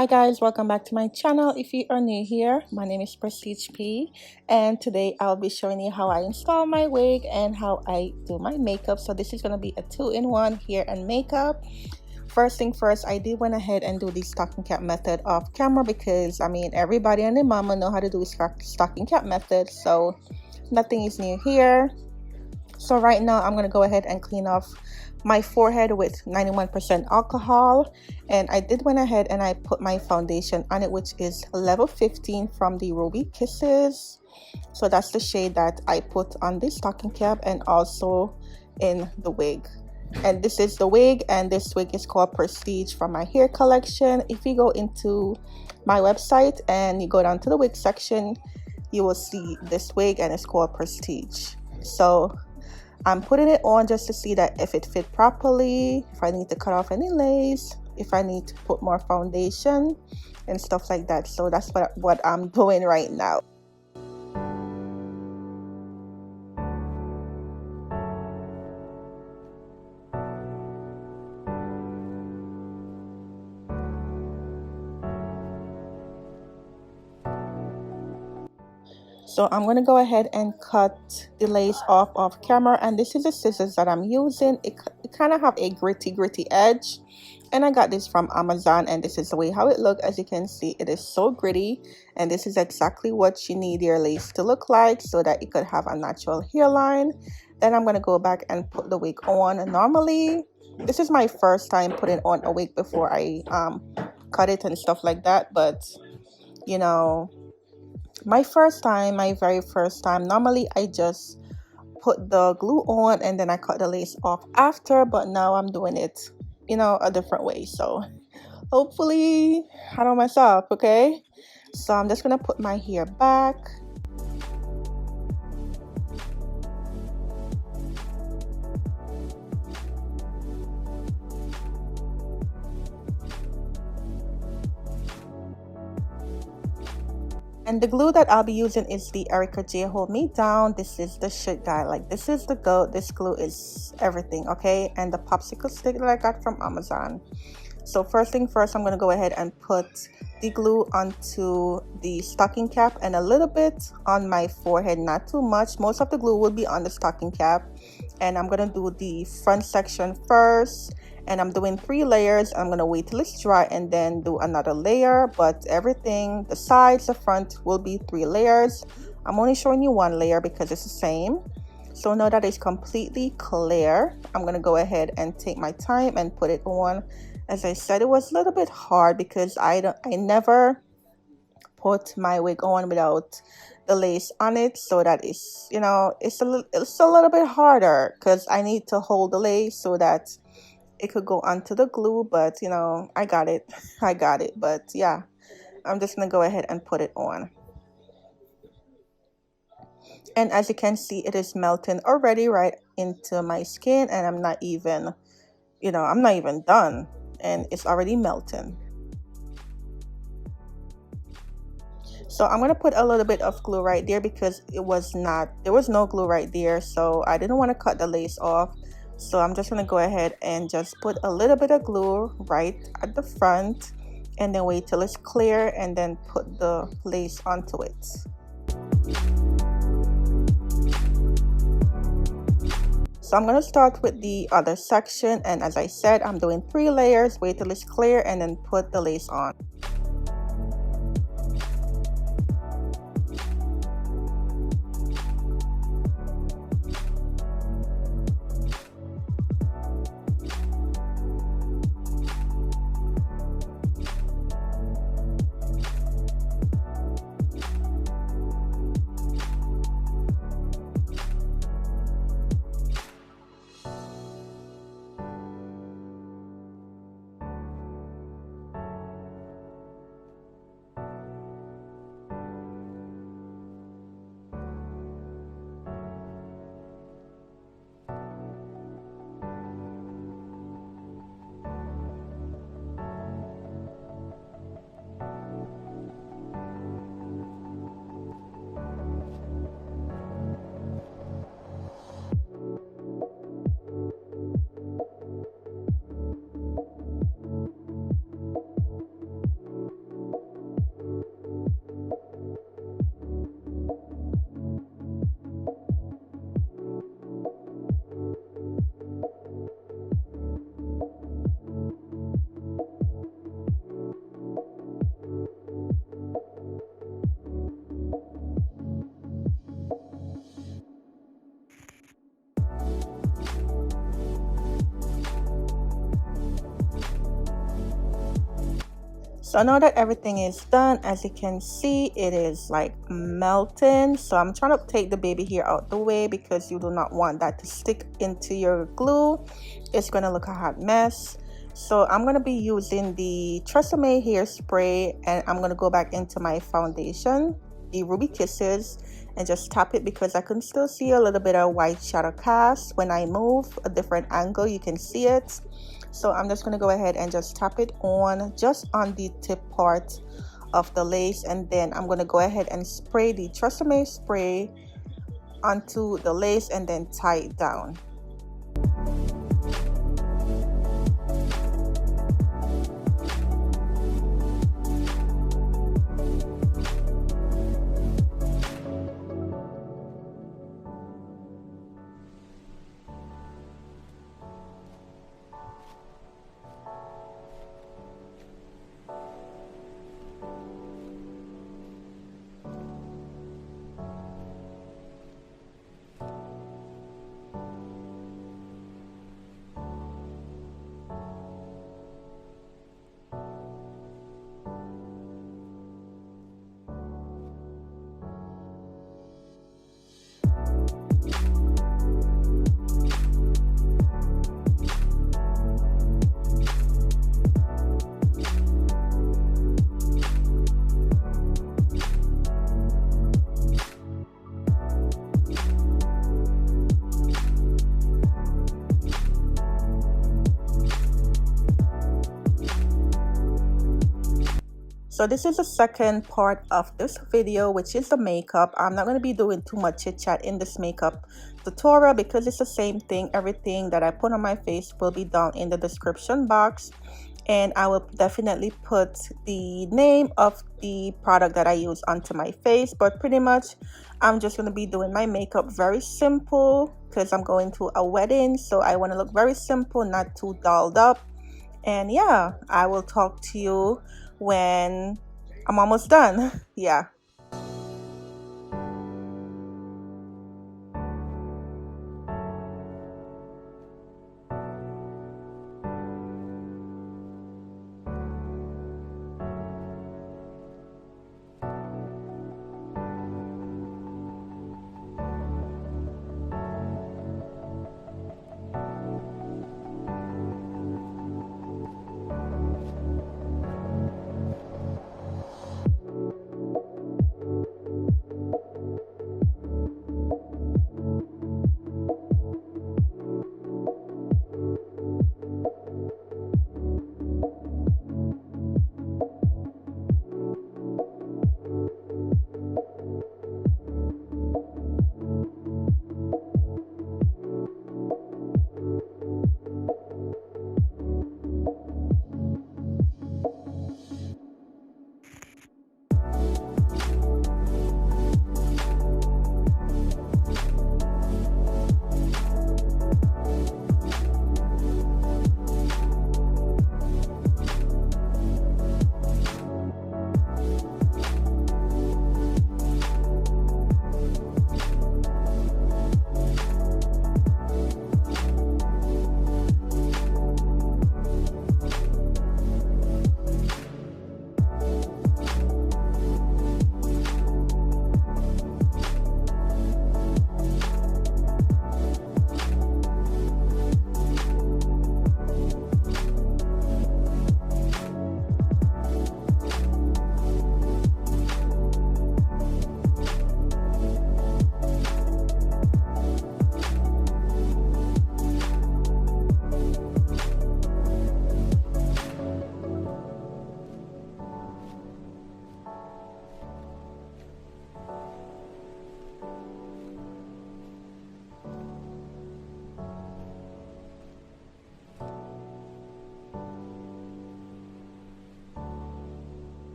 Hi guys, welcome back to my channel. If you are new here, my name is Prestige P, and today I'll be showing you how I install my wig and how I do my makeup. So this is going to be a 2-in-1 hair and makeup. First thing first, I did went ahead and do the stocking cap method off camera because I mean everybody and their mama know how to do stocking cap method, so nothing is new here. So right now I'm going to go ahead and clean off my forehead with 91% alcohol, and I did went ahead and I put my foundation on it, which is level 15 from the Ruby Kisses. So that's the shade that I put on the stocking cap and also in the wig. And this is the wig, and this wig is called Prestige from my hair collection. If you go into my website and you go down to the wig section, you will see this wig and it's called Prestige. So I'm putting it on just to see that if it fit properly, if I need to cut off any lace, if I need to put more foundation and stuff like that. So that's what I'm doing right now. So I'm going to go ahead and cut the lace off camera, and this is the scissors that I'm using. It kind of have a gritty edge, and I got this from Amazon, and this is the way how it looks. As you can see, it is so gritty, and this is exactly what you need your lace to look like so that it could have a natural hairline. Then I'm going to go back and put the wig on. Normally, this is my first time putting on a wig before I cut it and stuff like that, but you know, my very first time, normally I just put the glue on and then I cut the lace off after, but now I'm doing it, you know, a different way. So hopefully I don't mess up, okay? So I'm just gonna put my hair back. And the glue that I'll be using is the Erica J Hold Me Down. This is the shit guy. Like, this is the GOAT. This glue is everything, okay? And the popsicle stick that I got from Amazon. So first thing first, I'm going to go ahead and put the glue onto the stocking cap and a little bit on my forehead, not too much. Most of the glue will be on the stocking cap. And I'm going to do the front section first. And I'm doing 3 layers. I'm going to wait till it's dry and then do another layer. But everything, the sides, the front, will be 3 layers. I'm only showing you 1 layer because it's the same. So now that it's completely clear, I'm going to go ahead and take my time and put it on. As I said, it was a little bit hard because I never put my wig on without the lace on it, so that is, you know, it's a little bit harder because I need to hold the lace so that it could go onto the glue. But you know, I got it. But yeah, I'm just gonna go ahead and put it on. And as you can see, it is melting already right into my skin, and I'm not even, you know, I'm not even done, and it's already melting. So I'm gonna put a little bit of glue right there because there was no glue right there, so I didn't want to cut the lace off. So I'm just gonna go ahead and just put a little bit of glue right at the front and then wait till it's clear and then put the lace onto it. So I'm gonna start with the other section, and as I said, I'm doing 3 layers, wait till it's clear and then put the lace on. So now that everything is done, as you can see, it is like melting. So I'm trying to take the baby hair out the way because you do not want that to stick into your glue. It's going to look a hot mess. So I'm going to be using the TRESemmé hairspray, and I'm going to go back into my foundation, the Ruby Kisses, and just tap it because I can still see a little bit of white shadow cast. When I move a different angle, you can see it. So I'm just going to go ahead and just tap it on just on the tip part of the lace, and then I'm going to go ahead and spray the TRESemmé spray onto the lace and then tie it down. So this is the second part of this video, which is the makeup. I'm not going to be doing too much chit chat in this makeup tutorial because it's the same thing. Everything that I put on my face will be down in the description box, and I will definitely put the name of the product that I use onto my face. But pretty much I'm just going to be doing my makeup very simple because I'm going to a wedding, so I want to look very simple, not too dolled up. And yeah, I will talk to you when I'm almost done. Yeah.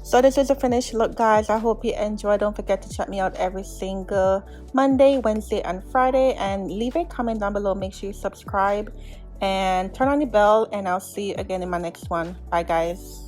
So this is a finished look, guys. I hope you enjoy. Don't forget to check me out every single Monday, Wednesday, and Friday, and leave a comment down below. Make sure you subscribe and turn on the bell, and I'll see you again in my next one. Bye, guys.